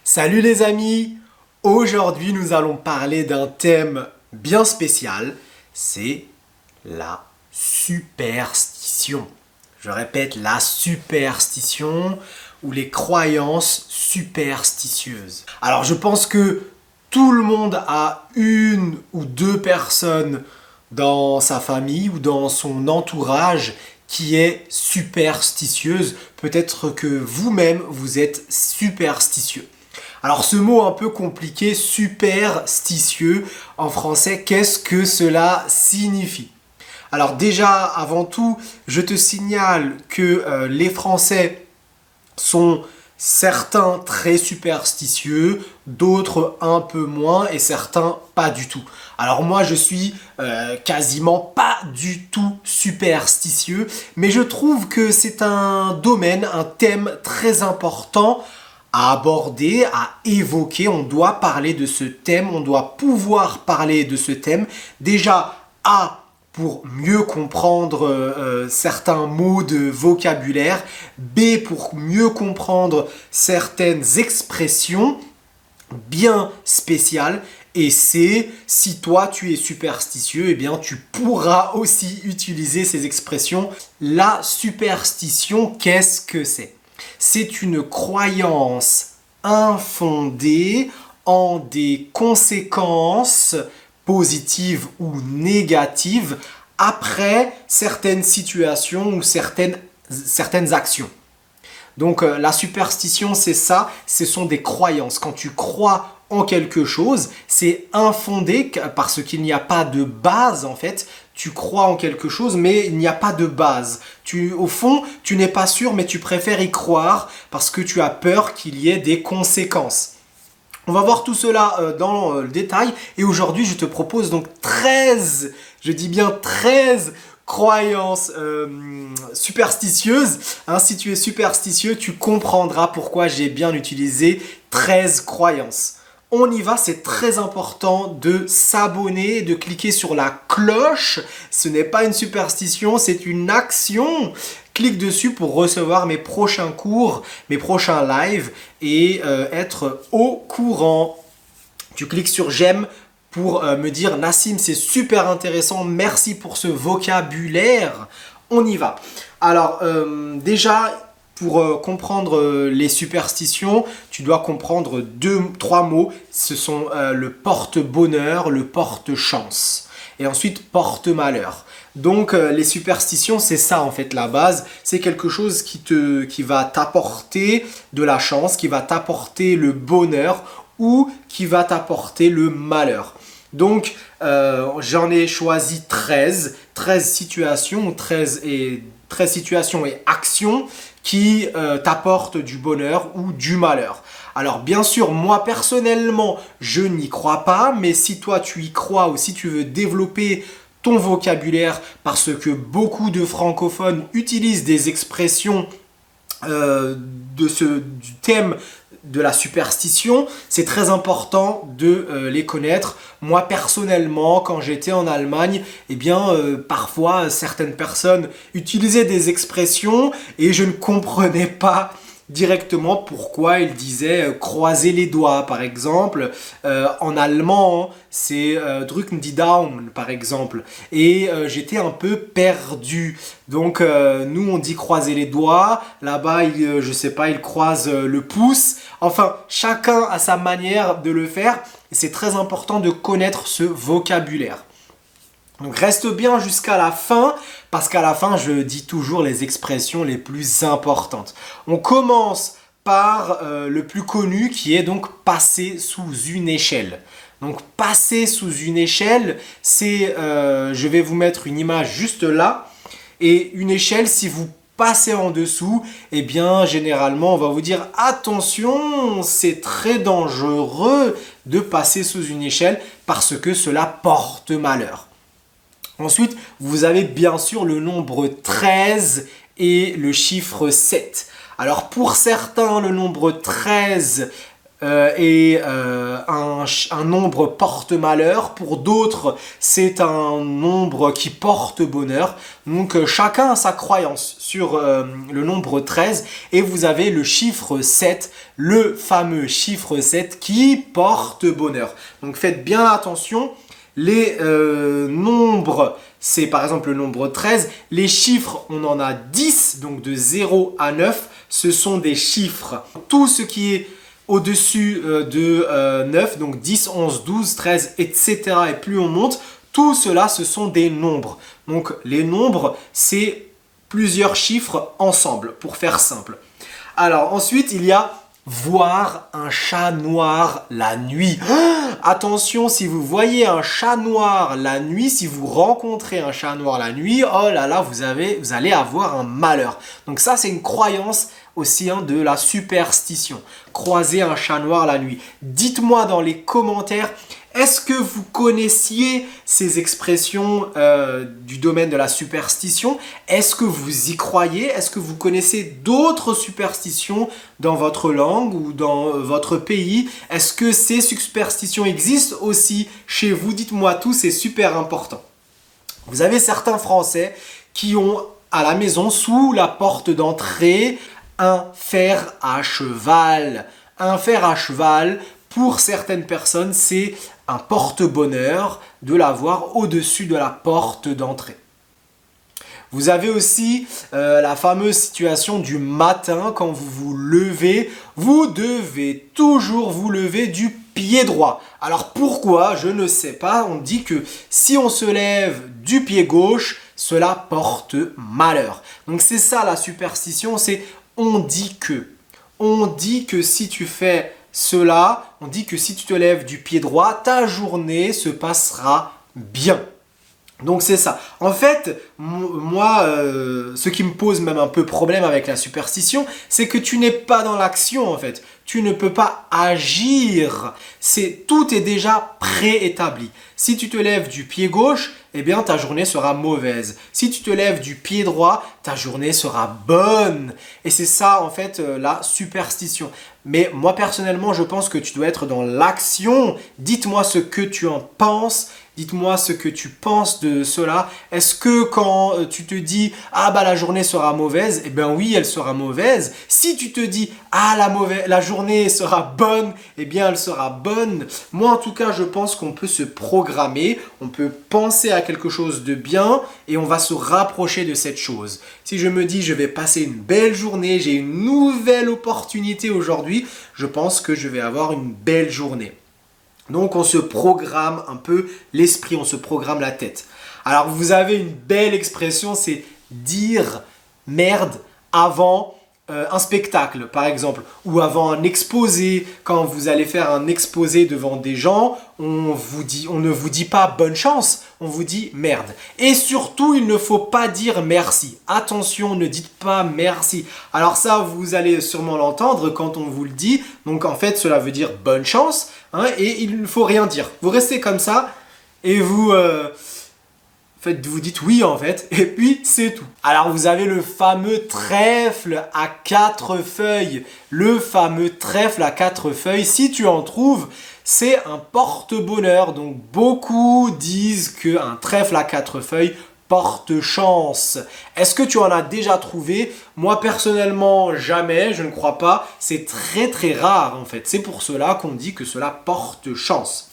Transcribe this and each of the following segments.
Salut les amis! Aujourd'hui nous allons parler d'un thème bien spécial, c'est la superstition. Je répète, la superstition ou les croyances superstitieuses. Alors je pense que tout le monde a une ou deux personnes dans sa famille ou dans son entourage qui est superstitieuse. Peut-être que vous-même vous êtes superstitieux. Alors ce mot un peu compliqué, superstitieux, en français, qu'est-ce que cela signifie? Alors déjà, avant tout, je te signale que les Français sont certains très superstitieux, d'autres un peu moins et certains pas du tout. Alors moi je suis quasiment pas du tout superstitieux, mais je trouve que c'est un domaine, un thème très important à aborder, à évoquer. On doit parler de ce thème, on doit pouvoir parler de ce thème. Déjà, pour mieux comprendre certains mots de vocabulaire, B, pour mieux comprendre certaines expressions bien spéciales, et C, si toi tu es superstitieux, eh bien tu pourras aussi utiliser ces expressions. La superstition, qu'est-ce que c'est? C'est une croyance infondée en des conséquences positives ou négatives après certaines situations ou certaines actions. Donc la superstition, c'est ça, ce sont des croyances. Quand tu crois en quelque chose, c'est infondé parce qu'il n'y a pas de base en fait. Tu crois en quelque chose, mais il n'y a pas de base. Au fond, tu n'es pas sûr, mais tu préfères y croire parce que tu as peur qu'il y ait des conséquences. On va voir tout cela dans le détail. Et aujourd'hui, je te propose donc 13, je dis bien 13 croyances superstitieuses. Si tu es superstitieux, tu comprendras pourquoi j'ai bien utilisé 13 croyances. On y va, c'est très important de s'abonner, de cliquer sur la cloche. Ce n'est pas une superstition, c'est une action. Clique dessus pour recevoir mes prochains cours, mes prochains lives et être au courant. Tu cliques sur j'aime pour me dire Nassim, c'est super intéressant, merci pour ce vocabulaire. On y va. Alors déjà, pour comprendre les superstitions, tu dois comprendre trois mots. Ce sont le porte-bonheur, le porte-chance et ensuite porte-malheur. Donc les superstitions, c'est ça en fait la base. C'est quelque chose qui va t'apporter de la chance, qui va t'apporter le bonheur ou qui va t'apporter le malheur. Donc j'en ai choisi 13 situations, 13 situations et actions qui t'apportent du bonheur ou du malheur. Alors bien sûr, moi personnellement, je n'y crois pas, mais si toi tu y crois ou si tu veux développer ton vocabulaire, parce que beaucoup de francophones utilisent des expressions du thème de la superstition, c'est très important de les connaître. Moi personnellement, quand j'étais en Allemagne, parfois certaines personnes utilisaient des expressions et je ne comprenais pas directement pourquoi ils disaient croiser les doigts par exemple. En allemand, c'est drücken die Daumen par exemple. Et j'étais un peu perdu. Donc nous on dit croiser les doigts, là-bas je sais pas, ils croisent le pouce. Enfin, chacun a sa manière de le faire et c'est très important de connaître ce vocabulaire. Donc reste bien jusqu'à la fin, parce qu'à la fin, je dis toujours les expressions les plus importantes. On commence par le plus connu qui est donc passer sous une échelle. Donc passer sous une échelle, c'est, je vais vous mettre une image juste là, et une échelle, si vous passez en dessous, eh bien généralement on va vous dire attention, c'est très dangereux de passer sous une échelle parce que cela porte malheur. Ensuite, vous avez bien sûr le nombre 13 et le chiffre 7. Alors pour certains, le nombre 13 un nombre porte-malheur. Pour d'autres, c'est un nombre qui porte bonheur. Donc chacun a sa croyance sur le nombre 13. Et vous avez le chiffre 7, le fameux chiffre 7 qui porte bonheur. Donc faites bien attention. Les nombres, c'est par exemple le nombre 13. Les chiffres, on en a 10, donc de 0 à 9. Ce sont des chiffres. Tout ce qui est au-dessus de 9, donc 10, 11, 12, 13, etc. Et plus on monte, tout cela, ce sont des nombres. Donc les nombres, c'est plusieurs chiffres ensemble, pour faire simple. Alors ensuite, il y a voir un chat noir la nuit. Attention, si vous voyez un chat noir la nuit, si vous rencontrez un chat noir la nuit, oh là là, vous allez avoir un malheur. Donc ça, c'est une croyance aussi de la superstition. Croiser un chat noir la nuit. Dites-moi dans les commentaires, est-ce que vous connaissiez ces expressions du domaine de la superstition? Est-ce que vous y croyez? Est-ce que vous connaissez d'autres superstitions dans votre langue ou dans votre pays? Est-ce que ces superstitions existent aussi chez vous? Dites-moi tout, c'est super important. Vous avez certains Français qui ont à la maison, sous la porte d'entrée, un fer à cheval. Un fer à cheval, pour certaines personnes, c'est un porte-bonheur de l'avoir au-dessus de la porte d'entrée. Vous avez aussi la fameuse situation du matin, quand vous vous levez, vous devez toujours vous lever du pied droit. Alors pourquoi? Je ne sais pas. On dit que si on se lève du pied gauche, cela porte malheur. Donc c'est ça la superstition, c'est on dit que si tu fais cela, on dit que si tu te lèves du pied droit, ta journée se passera bien. Donc c'est ça. En fait, moi, ce qui me pose même un peu problème avec la superstition, c'est que tu n'es pas dans l'action en fait. Tu ne peux pas agir. Tout est déjà préétabli. Si tu te lèves du pied gauche, eh bien ta journée sera mauvaise. Si tu te lèves du pied droit, ta journée sera bonne. Et c'est ça en fait la superstition. Mais moi personnellement, je pense que tu dois être dans l'action. Dites-moi ce que tu en penses. Dites-moi ce que tu penses de cela. Est-ce que quand tu te dis « Ah bah la journée sera mauvaise », eh bien oui, elle sera mauvaise. Si tu te dis « Ah la journée sera bonne », eh bien elle sera bonne. Moi en tout cas, je pense qu'on peut se programmer, on peut penser à quelque chose de bien et on va se rapprocher de cette chose. Si je me dis « Je vais passer une belle journée, j'ai une nouvelle opportunité aujourd'hui », je pense que je vais avoir une belle journée. Donc on se programme un peu l'esprit, on se programme la tête. Alors vous avez une belle expression, c'est dire merde avant un spectacle par exemple, ou avant un exposé. Quand vous allez faire un exposé devant des gens, on ne vous dit pas bonne chance, on vous dit merde. Et surtout, il ne faut pas dire merci. Attention, ne dites pas merci. Alors ça, vous allez sûrement l'entendre quand on vous le dit. Donc en fait, cela veut dire bonne chance, et il ne faut rien dire. Vous restez comme ça et vous dites oui en fait, et puis c'est tout. Alors vous avez le fameux trèfle à 4 feuilles. Le fameux trèfle à 4 feuilles, si tu en trouves, c'est un porte-bonheur. Donc beaucoup disent qu'un trèfle à 4 feuilles porte chance. Est-ce que tu en as déjà trouvé? Moi personnellement jamais, je ne crois pas. C'est très très rare en fait. C'est pour cela qu'on dit que cela porte chance.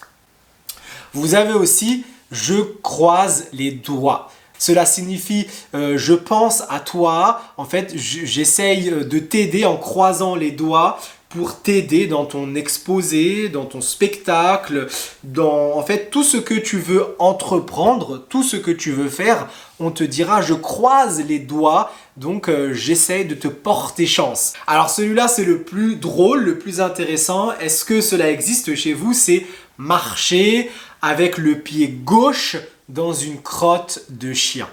Vous avez aussi je croise les doigts. Cela signifie je pense à toi. En fait, j'essaye de t'aider en croisant les doigts pour t'aider dans ton exposé, dans ton spectacle, dans en fait tout ce que tu veux entreprendre, tout ce que tu veux faire. On te dira je croise les doigts, donc j'essaye de te porter chance. Alors celui-là c'est le plus drôle, le plus intéressant. Est-ce que cela existe chez vous? C'est marcher avec le pied gauche dans une crotte de chien.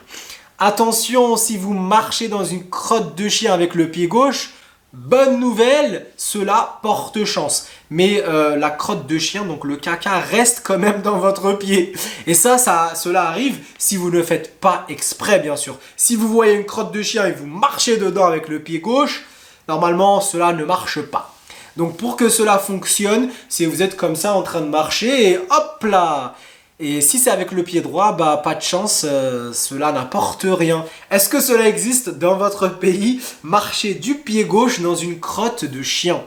Attention, si vous marchez dans une crotte de chien avec le pied gauche, bonne nouvelle, cela porte chance. Mais la crotte de chien, donc le caca, reste quand même dans votre pied. Et cela arrive si vous ne faites pas exprès, bien sûr. Si vous voyez une crotte de chien et vous marchez dedans avec le pied gauche, normalement, cela ne marche pas. Donc pour que cela fonctionne, si vous êtes comme ça en train de marcher et hop là. Et si c'est avec le pied droit, bah pas de chance, cela n'apporte rien. Est-ce que cela existe dans votre pays? Marcher du pied gauche dans une crotte de chien.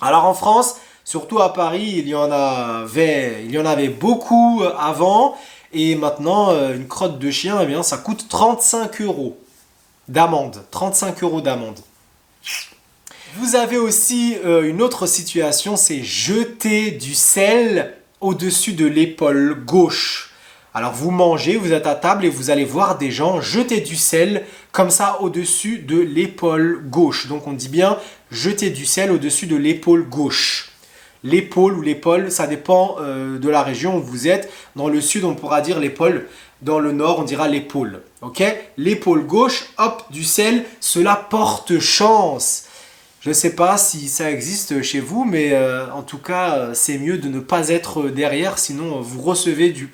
Alors en France, surtout à Paris, il y en avait beaucoup avant. Et maintenant, une crotte de chien, eh bien, ça coûte 35 € d'amende. 35 € d'amende. Vous avez aussi une autre situation, c'est jeter du sel au-dessus de l'épaule gauche. Alors vous mangez, vous êtes à table et vous allez voir des gens jeter du sel comme ça au-dessus de l'épaule gauche. Donc on dit bien jeter du sel au-dessus de l'épaule gauche. L'épaule ou l'épaule, ça dépend de la région où vous êtes. Dans le sud, on pourra dire l'épaule. Dans le nord, on dira l'épaule. Ok? L'épaule gauche, hop, du sel, cela porte chance. Je ne sais pas si ça existe chez vous, mais en tout cas, c'est mieux de ne pas être derrière, sinon vous recevez du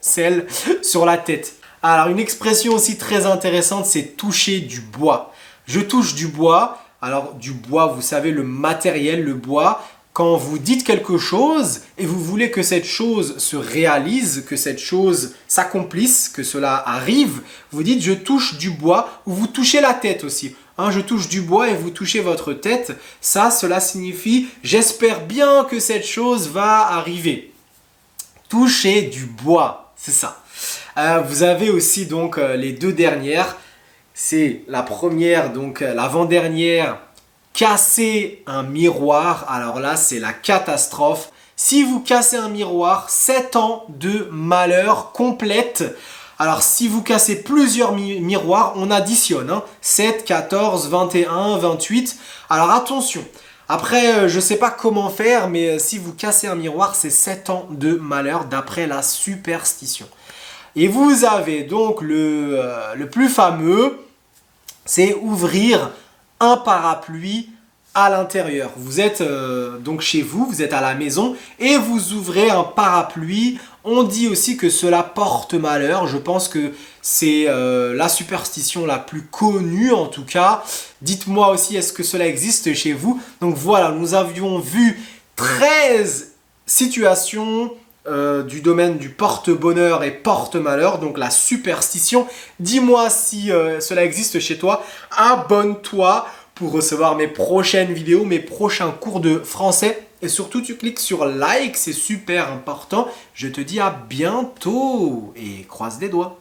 sel sur la tête. Alors, une expression aussi très intéressante, c'est toucher du bois. Je touche du bois. Alors, du bois, vous savez, le matériel, le bois. Quand vous dites quelque chose et vous voulez que cette chose se réalise, que cette chose s'accomplisse, que cela arrive, vous dites je touche du bois ou vous touchez la tête aussi. Je touche du bois et vous touchez votre tête. Cela signifie j'espère bien que cette chose va arriver. Toucher du bois, c'est ça. Vous avez aussi donc les deux dernières. C'est la première, donc l'avant-dernière. Casser un miroir, alors là c'est la catastrophe. Si vous cassez un miroir, 7 ans de malheur complète. Alors si vous cassez plusieurs miroirs, on additionne. 7, 14, 21, 28. Alors attention, après je ne sais pas comment faire, mais si vous cassez un miroir, c'est 7 ans de malheur d'après la superstition. Et vous avez donc le plus fameux, c'est ouvrir un parapluie à l'intérieur. Vous êtes donc chez vous, vous êtes à la maison et vous ouvrez un parapluie. On dit aussi que cela porte malheur. Je pense que c'est la superstition la plus connue en tout cas. Dites-moi aussi, est-ce que cela existe chez vous? Donc voilà, nous avions vu 13 situations du domaine du porte-bonheur et porte-malheur, donc la superstition. Dis-moi si cela existe chez toi. Abonne-toi pour recevoir mes prochaines vidéos, mes prochains cours de français. Et surtout, tu cliques sur like, c'est super important. Je te dis à bientôt et croise les doigts.